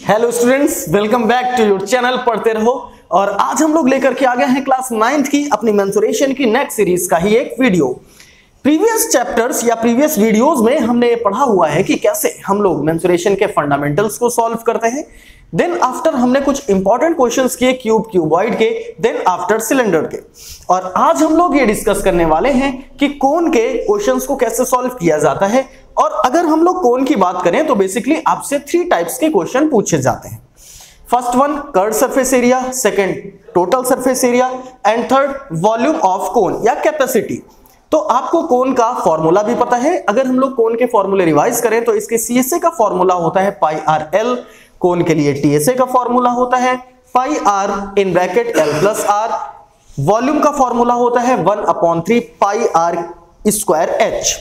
Hello students, welcome back to your channel पढ़ते रहो। और आज हम लोग लेकर के आ गए हैं क्लास 9th की अपनी मेंसुरेशन की नेक्स्ट सीरीज का ही एक वीडियो। प्रीवियस चैप्टर्स या प्रीवियस वीडियोस में हमने ये पढ़ा हुआ है कि कैसे हम लोग मेंसुरेशन के फंडामेंटल्स को सॉल्व करते हैं। देन आफ्टर हमने कुछ इंपॉर्टेंट क्वेश्चंस किए क्यूब, क्यूबॉइड के, देन आफ्टर सिलेंडर के। और आज हम लोग ये डिस्कस करने वाले हैं कि कोन के क्वेश्चंस को कैसे सॉल्व किया जाता है। और अगर हम लोग कोन की बात करें तो बेसिकली आपसे 3 टाइप्स के क्वेश्चन पूछे जाते हैं। First one curve surface area, second total surface area and third volume of cone या कैपेसिटी। तो आपको कोन का फॉर्मूला भी पता है। अगर हम लोग कोन के फॉर्मूले रिवाइज करें तो इसके सीएसए का फॉर्मूला होता है पाई आर एल, कोन के लिए टीएसए का फॉर्मूला होता है pi R in bracket L plus R, volume का फॉर्मूला होता है 1/3 पाई आर स्क्वायर एच।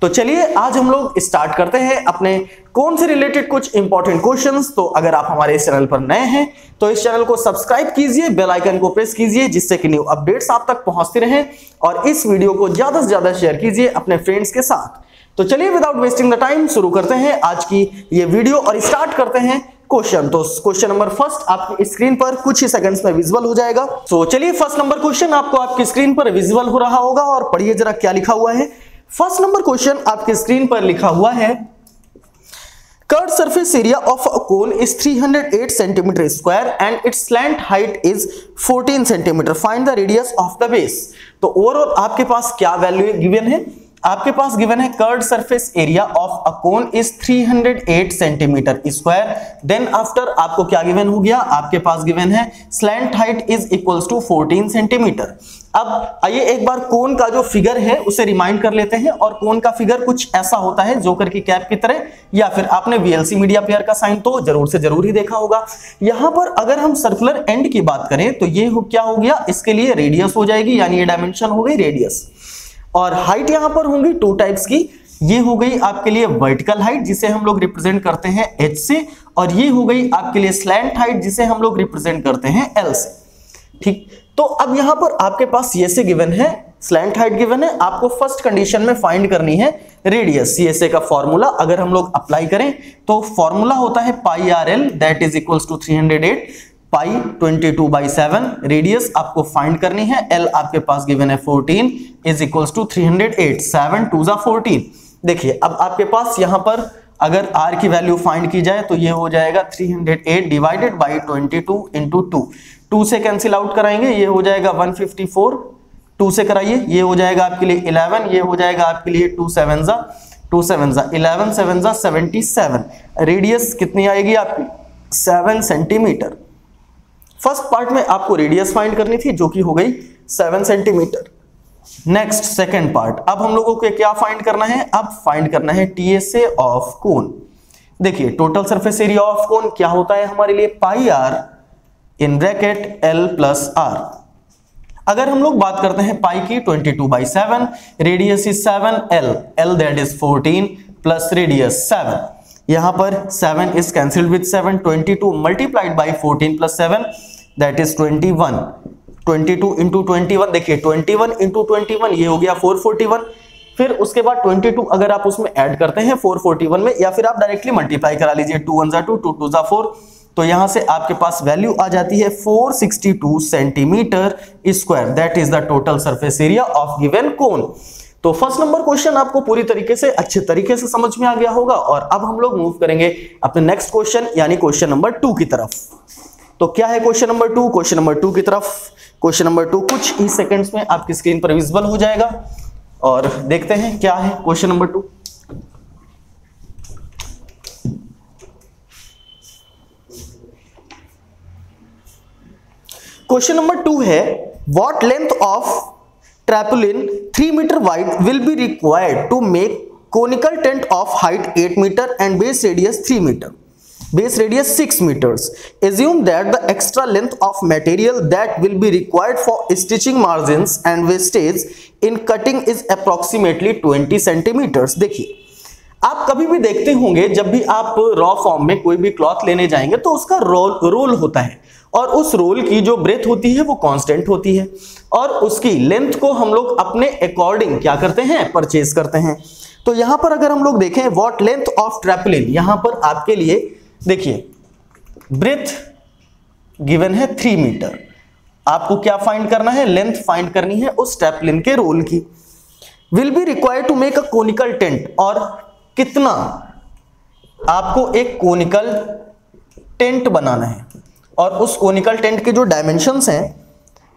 तो चलिए आज हम लोग स्टार्ट करते हैं अपने कोन से रिलेटेड कुछ इंपॉर्टेंट क्वेश्चंस। तो अगर आप हमारे इस चैनल पर नए हैं तो इस चैनल को सब्सक्राइब कीजिए, बेल आइकन को प्रेस कीजिए जिससे कि न्यू अपडेट्स आप तक पहुंचती रहें, और इस वीडियो को ज्यादा से ज्यादा शेयर कीजिए अपने फ्रेंड्स के साथ। तो चलिए विदाउट वेस्टिंग द टाइम शुरू करते हैं आज की ये वीडियो और स्टार्ट करते हैं क्वेश्चन। तो क्वेश्चन नंबर फर्स्ट आपकी स्क्रीन पर कुछ ही सेकंड्स में विजुअल हो जाएगा। तो चलिए फर्स्ट नंबर क्वेश्चन आपको आपकी स्क्रीन पर विजुअल हो रहा होगा और पढ़िए जरा क्या लिखा हुआ है। फर्स्ट नंबर क्वेश्चन आपकी स्क्रीन पर लिखा हुआ है, curved surface area of a cone is 308 centimetre square and it's slant height is 14 centimetre, find the radius of the base. तो ओवरऑल आपके पास क्या वैल्यू गिवन है? आपके पास गिवन है curved surface area of a cone is 308 centimetre square. Then after आपको क्या गिवन हो गया? आपके पास गिवन है slant height is equals to 14 centimetre. अब आइए एक बार कोन का जो फिगर है उसे रिमाइंड कर लेते हैं। और कोन का फिगर कुछ ऐसा होता है जोकर की कैप की तरह, या फिर आपने वीएलसी मीडिया पेयर का साइन तो जरूर से जरूर ही देखा होगा। यहां पर अगर हम सर्कुलर एंड की बात करें तो ये क्या हो गया? इसके लिए रेडियस हो जाएगी, यानी ये डायमेंशन हो गई रेडियस। और हाइट यहां पर होंगी 2 टाइप्स की। ये हो गई आपके लिए वर्टिकल हाइट जिसे हम लोग रिप्रेजेंट करते हैं एच से, और ये हो गई आपके लिए स्लैंट हाइट जिसे हम लोग रिप्रेजेंट करते हैं एल से। ठीक, तो अब यहां पर आपके पास सीएसए गिवन है, स्लैंट हाइट गिवन है, आपको फर्स्ट कंडीशन में फाइंड करनी है रेडियस। सीएसए का फॉर्मूला अगर हम लोग अप्लाई करें तो फॉर्मूला होता है pi are L that is equals to 308 pi 22/7। Radius आपको फाइंड करनी है, एल आपके पास गिवन है 14 इज इक्वल्स टू 308, 7 2 जा 14। देखिए अब आपके पास यहां पर अगर आर की वैल्यू फाइंड की जाए तो ये हो जाएगा 308 डिवाइडेड बाई 22 इंटू 2 से कैंसिल आउट कराएंगे, ये हो जाएगा 154, 2 से कराइए, ये हो जाएगा आपके लिए 11, ये हो जाएगा आपके लिए 2 7 जा 11, 7 जा 77। रेडियस कितनी आएगी आपकी? 7 सेंटीमीटर। फर्स्ट पार्ट में आपको रेडियस फाइंड करनी थी जो कि हो गई 7 सेंटीमीटर। नेक्स्ट सेकंड पार्ट, अब हम लोगों को क्या फाइंड करना है? अब फाइंड करना है टीएसए ऑफ कोन। देखिए total surface area of cone क्या होता है हमारे लिए? Pi R in bracket L plus R. अगर हम लोग बात करते हैं पाई की 22/7, radius is 7, L that is 14 plus radius 7। यहां पर 7 is cancelled with 7, 22 multiplied by 14 plus 7 that is 21। 22 into 21, देखिए 21 इंटू 21 ये हो गया 441। फिर उसके बाद 22 अगर आप उसमें ऐड करते हैं 441 में, या फिर आप डायरेक्टली मल्टीप्लाई करा लीजिए, 2 1 जा 2, 2 2 जा 4, तो यहां से आपके पास वैल्यू आ जाती है 462 centimetre square. That is the total surface area of given cone. तो फर्स्ट नंबर क्वेश्चन आपको पूरी तरीके से अच्छे तरीके से समझ में आ गया होगा। और अब हम लोग मूव करेंगे अपने नेक्स्ट क्वेश्चन यानी क्वेश्चन नंबर 2 की तरफ। तो क्या है क्वेश्चन नंबर 2? क्वेश्चन नंबर 2 की तरफ, क्वेश्चन नंबर 2 कुछ ही सेकंड्स में आपकी स्क्रीन पर विजिबल हो जाएगा और देखते हैं क्या है क्वेश्चन नंबर 2। क्वेश्चन नंबर 2 है, what length of tarpaulin 3 metre wide will be required to make conical tent of height 8 metre and base radius 3 metre, base radius 6 meters. Assume that the extra length of material that will be required for stitching margins and wastage in cutting is approximately 20 centimeters. देखिए आप कभी भी देखते होंगे जब भी आप raw form में कोई भी क्लॉथ लेने जाएंगे तो उसका रोल होता है, और उस रोल की जो ब्रेथ होती है वो कांस्टेंट होती है, और उसकी लेंथ को हम लोग अपने अकॉर्डिंग क्या करते हैं? परचेज करते हैं। तो यहां पर अगर हम लोग देखें व्हाट लेंथ ऑफ ट्रैपोलिन, यहां पर आपके लिए देखिए ब्रेथ गिवन है 3 मीटर। आपको क्या फाइंड करना है, लेंथ फाइंड करनी है उस ट्रैपलिन के रोल की। Will be required to make a conical tent, और कितना आपको एक कोनिकल टेंट बनाना है, और उस कोनिकल टेंट के जो डायमेंशंस हैं,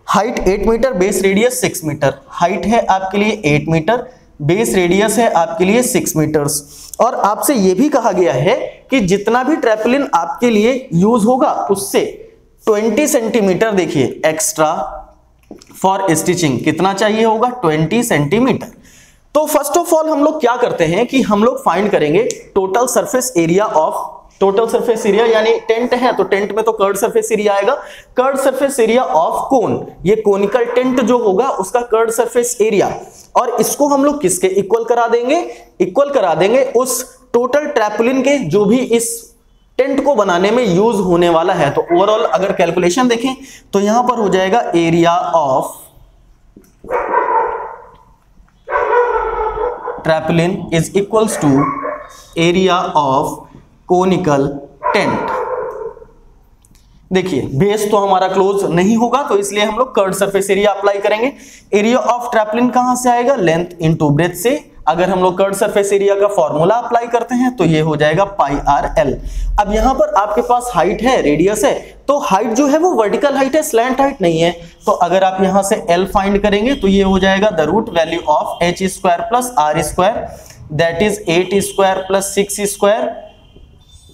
height 8 metre, base radius 6 metre. Height है आपके लिए 8 मीटर, बेस रेडियस है आपके लिए 6 मीटर्स। और आपसे यह भी कहा गया है कि जितना भी ट्रैपलिन आपके लिए यूज होगा उससे 20 सेंटीमीटर देखिए एक्स्ट्रा फॉर स्टिचिंग कितना चाहिए होगा, 20 सेंटीमीटर। तो फर्स्ट ऑफ ऑल हम लोग क्या करते हैं कि हम लोग फाइंड करेंगे total surface area of, total surface area यानी टेंट है तो टेंट में तो कर्ड सरफेस एरिया आएगा, कर्ड सरफेस एरिया ऑफ कोन, ये कोनिकल टेंट जो होगा उसका कर्ड सरफेस एरिया, और इसको हम लोग किसके इक्वल करा देंगे, इक्वल करा देंगे उस टोटल ट्रैपलिन के जो भी इस टेंट को बनाने में यूज होने वाला है। तो ओवरऑल अगर कैलकुलेशन देखें तो यहां पर हो जाएगा area of tarpaulin is equals to area of conical tent. देखिए बेस तो हमारा क्लोज नहीं होगा तो इसलिए हम लोग कर्ड सरफेस एरिया अप्लाई करेंगे। एरिया ऑफ ट्रैपलिन कहां से आएगा, लेंथ इनटू ब्रेथ से। अगर हम लोग कर्ड सरफेस एरिया का फॉर्मूला अप्लाई करते हैं तो ये हो जाएगा पाई आर एल। अब यहां पर आपके पास हाइट है, रेडियस है, तो हाइट जो है वो वर्टिकल हाइट है, स्लैंट हाइट नहीं है। तो अगर आप यहां से एल फाइंड करेंगे तो ये हो जाएगा the root value of h square plus r square, that is 8 square plus 6 square,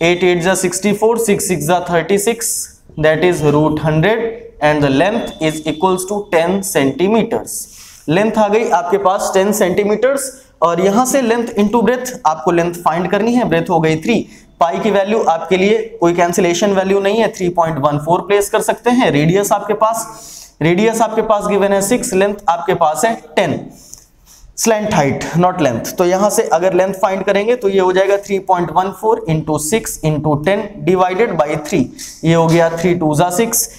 8 8 जा 64, 6 6 जा 36, that is root 100 and the length is equals to 10 centimetres. Length आ गई आपके पास 10 सेंटीमीटर्स, और यहां से लेंथ इनटू ब्रेथ आपको लेंथ फाइंड करनी है। ब्रेथ हो गई 3, पाई की वैल्यू आपके लिए कोई कैंसिलेशन वैल्यू नहीं है, 3.14 प्लेस कर सकते हैं। रेडियस आपके पास गिवन है 6, लेंथ आपके पास है 10, स्लैंट हाइट नॉट लेंथ। तो यहां से अगर लेंथ फाइंड करेंगे तो ये हो जाएगा 3.14 इंटू 6 इंटू 10 डिवाइडेड बाई 3, ये हो गया 3 2 जा 6,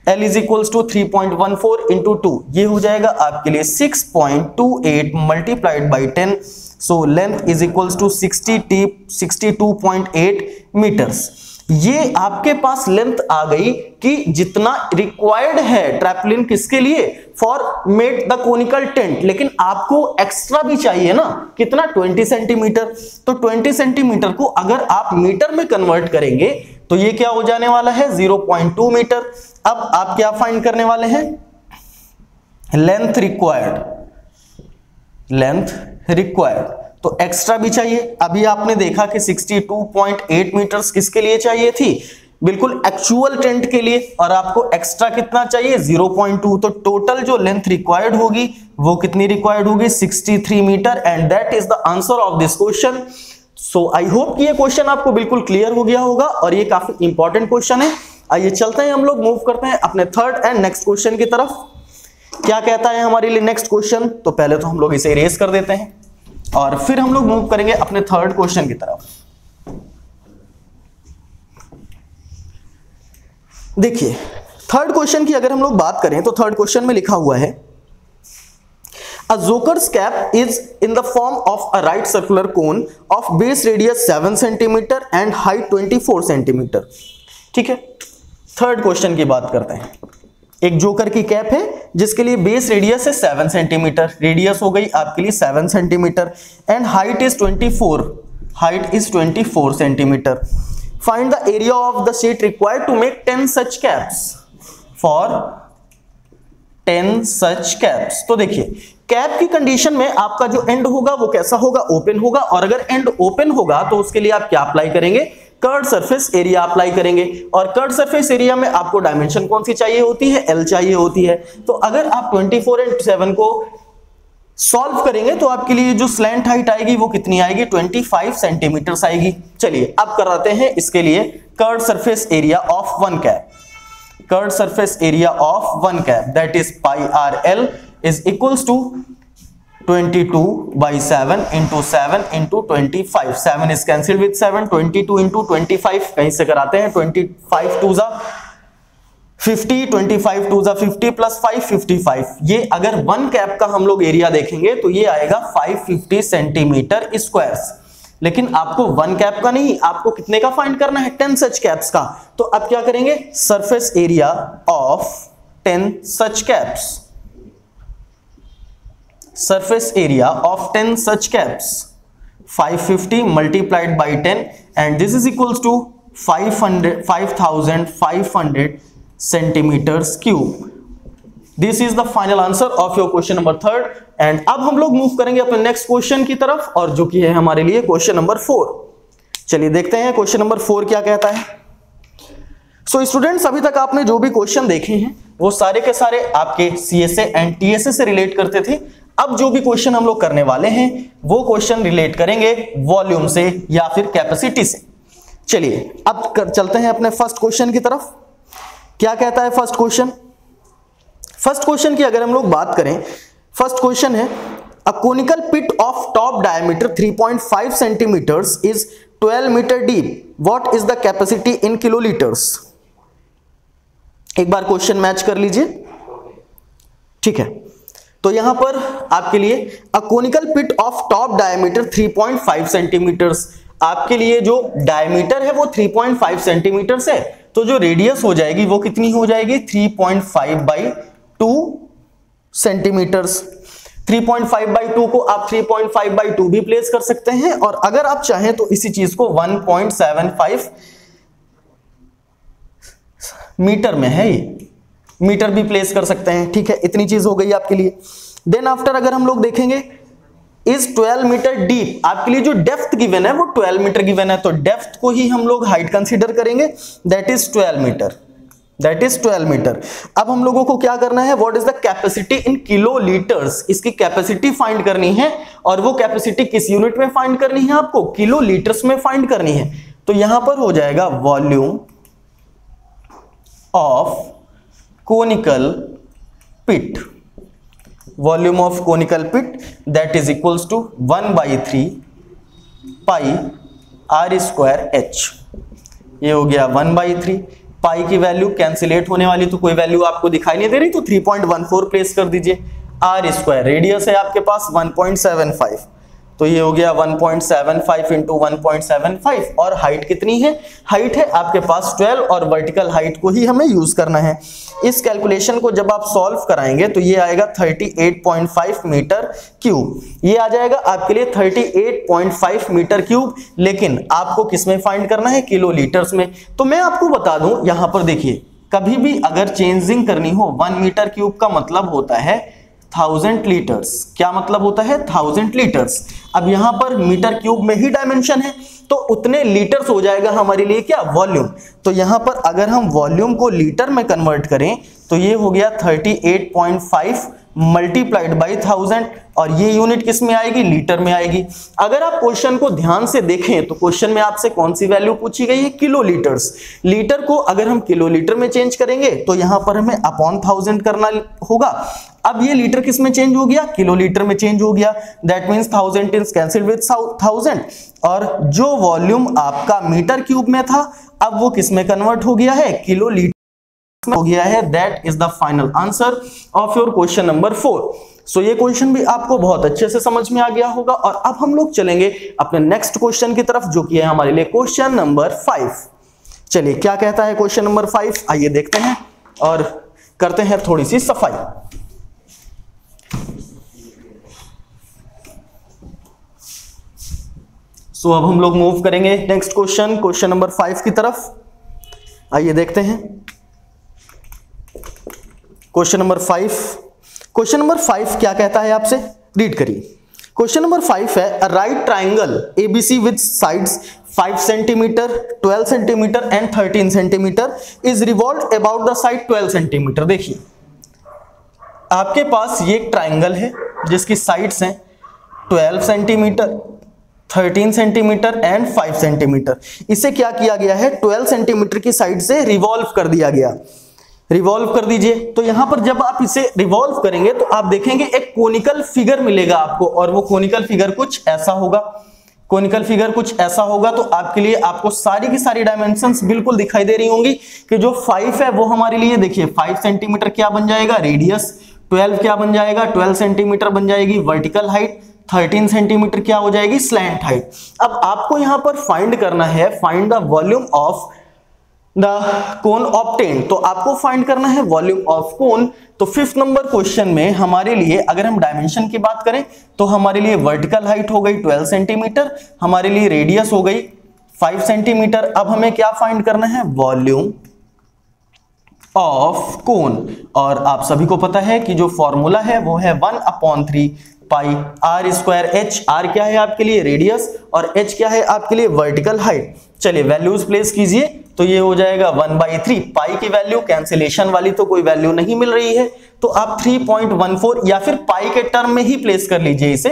L is equals to 3.14 into 2, ये हो जाएगा आपके लिए 6.28 multiplied by 10, so length is equals to 62.8 metres. ये आपके पास लेंथ आ गई कि जितना रिक्वायर्ड है ट्रैपलिन किसके लिए, for made the conical tent. लेकिन आपको एक्स्ट्रा भी चाहिए ना, कितना, 20 सेंटीमीटर। तो 20 सेंटीमीटर को अगर आप मीटर में कन्वर्ट करेंगे तो ये क्या हो जाने वाला है, 0.2 मीटर। अब आप क्या फाइंड करने वाले हैं, लेंथ रिक्वायर्ड, तो एक्स्ट्रा भी चाहिए। अभी आपने देखा कि 62.8 मीटर्स किसके लिए चाहिए थी, बिल्कुल एक्चुअल टेंट के लिए, और आपको एक्स्ट्रा कितना चाहिए, 0.2। तो टोटल जो लेंथ रिक्वायर्ड होगी वो कितनी रिक्वायर्ड होगी, 63 metre, and that is the answer of this question. So I hope कि ये क्वेश्चन आपको बिल्कुल क्लियर हो गया होगा, और ये काफी इंपॉर्टेंट क्वेश्चन है। आइए चलते हैं, हम लोग मूव करते हैं अपने थर्ड एंड नेक्स्ट क्वेश्चन की तरफ। क्या कहता है हमारे लिए नेक्स्ट क्वेश्चन, तो पहले तो हम लोग इसे इरेज कर देते हैं और फिर हम लोग मूव करेंगे अपने थर्ड क्वेश्चन की तरफ। देखिए थर्ड क्वेश्चन की अगर हम लोग बात करें तो थर्ड क्वेश्चन में लिखा हुआ है, A Joker's cap is in the form of a right circular cone of base radius 7 cm and height 24 cm। ठीक है, थर्ड क्वेश्चन की बात करते हैं। एक जोकर की कैप है जिसके लिए बेस रेडियस है 7 सेंटीमीटर, रेडियस हो गई आपके लिए 7 centimetre, and height is 24 centimetre. Find the area of the sheet required to make 10 such caps for 10 such caps. तो देखिए कैप की कंडीशन में आपका जो एंड होगा वो कैसा होगा, ओपन होगा, और अगर एंड ओपन होगा तो उसके लिए आप क्या अप्लाई करेंगे, कर्ड सरफेस एरिया अप्लाई करेंगे। और कर्ड सरफेस एरिया में आपको डायमेंशन कौन सी चाहिए होती है, एल चाहिए होती है। तो अगर आप 24 और 7 को सॉल्व करेंगे तो आपके लिए जो स्लैंट हाइट आएगी वो कितनी आएगी, 25 सेंटीमीटर आएगी। चलिए अब कराते हैं इसके लिए curved surface area of one cap. Curved surface area of one cap that is pi are l is equals to 22/7 into 7 into 25। 7 is cancelled with 7, 22 into 25 कहीं से कराते हैं, 25 2 जा 50, 25 2 जा 50 प्लस 5 55। ये अगर वन कैप का हम लोग एरिया देखेंगे तो ये आएगा 550 सेंटीमीटर स्क्वायर्स। लेकिन आपको 1 कैप का नहीं, आपको कितने का फाइंड करना है, 10 सच कैप्स का। तो अब क्या करेंगे, surface area of 10 such caps, surface area of 10 such caps 550 multiplied by 10 and this is equals to 5500 centimeters cube. This is the final answer of your question number 3rd and अब हम लोग move करेंगे अपने next question की तरफ और जो कि है हमारे लिए क्वेश्चन नंबर 4। चलिए देखते हैं क्वेश्चन नंबर 4 क्या कहता है। सो स्टूडेंट्स, अभी तक आपने जो भी क्वेश्चन देखे हैं वो सारे के सारे आपके CSA एंड TSA से रिलेट करते थे। अब जो भी क्वेश्चन हम लोग करने वाले हैं वो क्वेश्चन रिलेट करेंगे वॉल्यूम से या फिर कैपेसिटी से। चलिए अब चलते हैं अपने फर्स्ट क्वेश्चन की तरफ। क्या कहता है फर्स्ट क्वेश्चन? फर्स्ट क्वेश्चन की अगर हम लोग बात करें, फर्स्ट क्वेश्चन है a conical pit of top diameter 3.5 centimetres is 12 metre deep, what is the capacity in kilolitres. एक बार क्वेश्चन मैच कर लीजिए, ठीक है। तो यहां पर आपके लिए a conical pit of top diameter 3.5 centimetres, आपके लिए जो डायमीटर है वो 3.5 सेंटीमीटर है, तो जो रेडियस हो जाएगी वो कितनी हो जाएगी, 3.5/2 सेंटीमीटर्स। 3.5/2 को आप 3.5/2 भी प्लेस कर सकते हैं और अगर आप चाहें तो इसी चीज को 1.75 मीटर में है, ये मीटर भी प्लेस कर सकते हैं, ठीक है। इतनी चीज हो गई आपके लिए। देन आफ्टर अगर हम लोग देखेंगे इज 12 मीटर डीप, आपके लिए जो डेप्थ गिवन है वो 12 मीटर गिवन है, तो डेप्थ को ही हम लोग हाइट कंसीडर करेंगे, that is 12 metre, that is 12 metre. अब हम लोगों को क्या करना है, what is the capacity in kilolitres, इसकी कैपेसिटी फाइंड करनी है और वो कैपेसिटी किस यूनिट में फाइंड करनी है, आपको किलोलीटर्स में फाइंड करनी है। तो यहां पर हो जाएगा volume of conical pit, volume of conical pit that is equals to 1/3 pi r² h। ये हो गया 1/3, पाई की वैल्यू कैंसिलेट होने वाली तो कोई वैल्यू आपको दिखाई नहीं दे रही, तो 3.14 प्लेस कर दीजिए। r², रेडियस है आपके पास 1.75, तो ये हो गया 1.75 इंटू 1.75 और हाइट कितनी है, हाइट है आपके पास 12 और वर्टिकल हाइट को ही हमें यूज करना है। इस कैलकुलेशन को जब आप सॉल्व कराएंगे तो ये आएगा 38.5 मीटर क्यूब, ये आ जाएगा आपके लिए 38.5 मीटर क्यूब, लेकिन आपको किस में फाइंड करना है, किलोलीटर्स में। तो मैं आपको बता दूं, यहां पर देखिए, कभी भी अगर चेंजिंग करनी हो 1 मीटर क्यूब का मतलब होता है 1000 लीटर्स। क्या मतलब होता है, 1000 लीटर्स। अब यहां पर मीटर क्यूब में ही डायमेंशन है तो उतने लीटर्स हो जाएगा हमारे लिए क्या, वॉल्यूम। तो यहां पर अगर हम वॉल्यूम को लीटर में कन्वर्ट करें तो ये हो गया 38.5 मल्टीप्लाइड बाई 1000 और ये यूनिट किस में आएगी, लीटर में आएगी। अगर आप क्वेश्चन को ध्यान से देखें तो क्वेश्चन में आपसे कौन सी वैल्यू पूछी गई है, किलोलीटर्स। लीटर को अगर हम किलोलीटर में चेंज करेंगे तो यहां पर हमें अपॉन 1000 करना होगा। अब ये लीटर किस में चेंज हो गया, किलोलीटर में चेंज हो गया, that means 1000 is cancelled with 1000 और जो वॉल्यूम आपका मीटर क्यूब में था अब वो किस में कन्वर्ट हो गया है, किलोलीटर हो गया है। That is the final answer of your question number 4। सो ये क्वेश्चन भी आपको बहुत अच्छे से समझ में आ गया होगा और अब हम लोग चलेंगे अपने नेक्स्ट क्वेश्चन की तरफ जो कि है हमारे लिए क्वेश्चन नंबर 5। चलिए क्या कहता है क्वेश्चन नंबर 5, आइए देखते हैं और करते हैं थोड़ी सी सफाई। सो अब हम लोग मूव करेंगे नेक्स्ट क्वेश्चन, क्वेश्चन नंबर 5 की तरफ। आइए देखते हैं क्वेश्चन नंबर 5। क्वेश्चन नंबर 5 क्या कहता है आपसे, रीड करिए। क्वेश्चन नंबर 5 है a right triangle ABC with sides 5 centimetre, 12 centimetre and 13 centimetre is revolved about the side 12 centimetre. देखिए आपके पास ये एक ट्राइंगल है जिसकी साइड्स हैं 12 सेंटीमीटर, 13 सेंटीमीटर एंड 5 सेंटीमीटर। इसे क्या किया गया है, 12 सेंटीमीटर की साइड से रिवॉल्व कर दिया गया। रिवॉल्व कर दीजिए, तो यहां पर जब आप इसे रिवॉल्व करेंगे तो आप देखेंगे एक कोनिकल फिगर मिलेगा आपको और वो कोनिकल फिगर कुछ ऐसा होगा। कोनिकल फिगर कुछ ऐसा होगा तो आपके लिए आपको सारी की सारी डायमेंशंस बिल्कुल दिखाई दे रही होंगी कि जो 5 है वो हमारे लिए देखिए 5 सेंटीमीटर क्या बन जाएगा, रेडियस, 12 क्या बन जाएगा, 12 सेंटीमीटर बन जाएगी वर्टिकल हाइट, 13 सेंटीमीटर क्या हो जाएगी स्लैंट हाइट। अब आपको यहां पर फाइंड करना है, find the volume of the cone obtain, तो आपको फाइंड करना है वॉल्यूम ऑफ कोन। तो 5th नंबर क्वेश्चन में हमारे लिए अगर हम डायमेंशन की बात करें तो हमारे लिए वर्टिकल हाइट हो गई 12 सेंटीमीटर, हमारे लिए रेडियस हो गई 5 सेंटीमीटर। अब हमें क्या फाइंड करना है, वॉल्यूम ऑफ कोन। और आप सभी को पता है कि जो फॉर्मूला है वो है 1/3 पाई आर स्क्वायर एच। आर क्या है आपके लिए रेडियस और एच क्या है आपके लिए वर्टिकल हाइट। चलिए वैल्यूज प्लेस कीजिए, तो ये हो जाएगा 1/3 पाई की वैल्यू, कैंसिलेशन वाली तो कोई वैल्यू नहीं मिल रही है, तो आप 3.14 या फिर पाई के टर्म में ही प्लेस कर लीजिए, इसे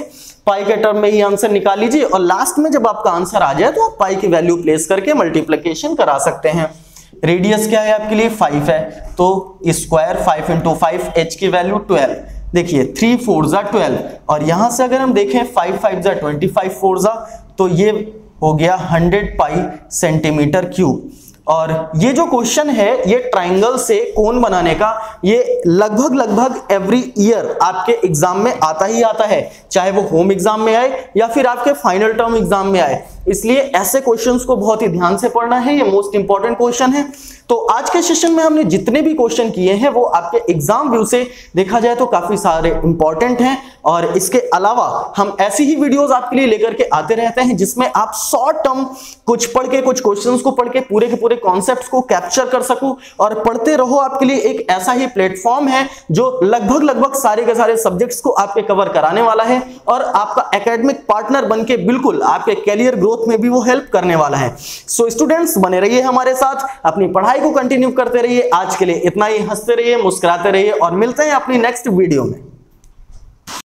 पाई के टर्म में ही आंसर निकाल लीजिए और लास्ट में जब आपका आंसर आ जाए तो आप पाई की वैल्यू प्लेस करके मल्टीप्लिकेशन करा सकते हैं। रेडियस क्या है आपके लिए 5 है, तो स्क्वायर 5 × 5, एच की वैल्यू 12। देखिए 3 4 = 12 और यहां से अगर हम देखें 5 5 = 25, 4 तो ये हो गया 100 पाई सेंटीमीटर क्यूब। और ये जो क्वेश्चन है ये ट्राइंगल से कोन बनाने का, ये लगभग एवरी ईयर आपके एग्जाम में आता ही आता है, चाहे वो होम एग्जाम में आए या फिर आपके फाइनल टर्म एग्जाम में आए, इसलिए ऐसे क्वेश्चंस को बहुत ही ध्यान से पढ़ना है, ये मोस्ट इंपॉर्टेंट क्वेश्चन है। तो आज के सेशन में हमने जितने भी क्वेश्चन किए हैं वो आपके एग्जाम व्यू से देखा जाए तो काफी सारे इंपॉर्टेंट हैं और इसके अलावा हम ऐसी ही वीडियोस आपके लिए लेकर के आते रहते हैं जिसमें आप शॉर्ट टर्म कुछ पढ़ के, कुछ क्वेश्चंस को पढ़ के पूरे के पूरे कॉन्सेप्ट्स को कैप्चर कर सकूं और पढ़ते रहो। आपके लिए एक ऐसा ही प्लेटफॉर्म है जो लगभग सारे के सारे सब्जेक्ट्स को आपके कवर कराने वाला है और आपका एकेडमिक पार्टनर बनके बिल्कुल आपके कैरियर ग्रोथ में भी वो हेल्प करने वाला है। सो स्टूडेंट्स बने रहिए हमारे साथ, अपनी पढ़ाई को कंटिन्यू करते रहिए। आज के लिए इतना ही, हंसते रहिए, मुस्कुराते रहिए और मिलते हैं अपनी नेक्स्ट वीडियो में।